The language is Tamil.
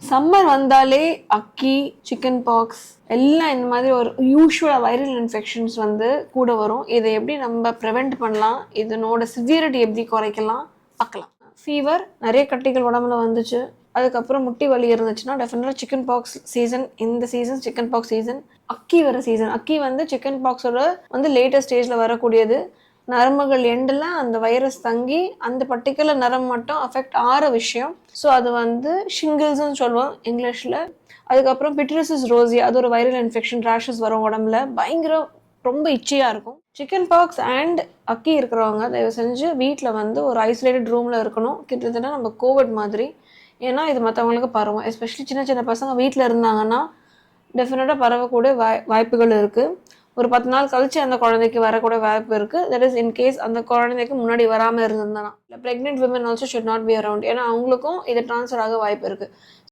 சம்மர் வந்தாலே அக்கி, சிக்கன் பாக்ஸ் எல்லாம் இந்த மாதிரி ஒரு யூஸ்வலாக வைரல் இன்ஃபெக்ஷன்ஸ் வந்து கூட வரும். இதை எப்படி நம்ம ப்ரிவெண்ட் பண்ணலாம், இதனோட சிவியரிட்டி எப்படி குறைக்கலாம் பார்க்கலாம். ஃபீவர், நிறைய கட்டிகள் உடம்புல வந்துச்சு, அதுக்கப்புறம் முட்டி வலி இருந்துச்சுன்னா டெஃபினட்டாக சிக்கன் பாக்ஸ் சீசன். இந்த சீசன் சிக்கன் பாக்ஸ் சீசன். அக்கி வர சீசன். அக்கி வந்து சிக்கன் பாக்ஸோட வந்து லேட்டஸ்ட் ஸ்டேஜில் வரக்கூடியது. நரம்புகள் எண்டில் அந்த வைரஸ் தங்கி அந்த பர்டிகுலர் நரம்பு மட்டும் அஃபெக்ட் ஆகிற விஷயம். ஸோ அது வந்து ஷிங்கிள்ஸ்ன்னு சொல்லுவோம் இங்கிலீஷில். அதுக்கப்புறம் பிட்ரிசிஸ் ரோசியா, அது ஒரு வைரல் இன்ஃபெக்ஷன். ரேஷஸ் வரும் உடம்புல, பயங்கர ரொம்ப இச்சியாக இருக்கும். சிக்கன் பாக்ஸ் அண்ட் அக்கி இருக்கிறவங்க தயவு செஞ்சு வீட்டில் வந்து ஒரு ஐசோலேட்டட் ரூமில் இருக்கணும். கிட்டத்தட்ட நம்ம கோவிட் மாதிரி. ஏன்னா இது மற்றவங்களுக்கு பரவும். எஸ்பெஷலி சின்ன சின்ன பசங்க வீட்டில் இருந்தாங்கன்னா டெஃபினட்டாக பரவக்கூடிய வாய்ப்புகள் இருக்குது. ஒரு 10 நாள் கழிச்சு அந்த குழந்தைக்கு வரக்கூடிய வாய்ப்பு இருக்குது. தட் இஸ் இன்கேஸ் அந்த குழந்தைக்கு முன்னாடி வராமல் இருந்ததுன்னா. இல்லை pregnant women also should not be around. ஏன்னா அவங்களுக்கும் இது ட்ரான்ஸ்ஃபர் ஆக வாய்ப்பு இருக்குது.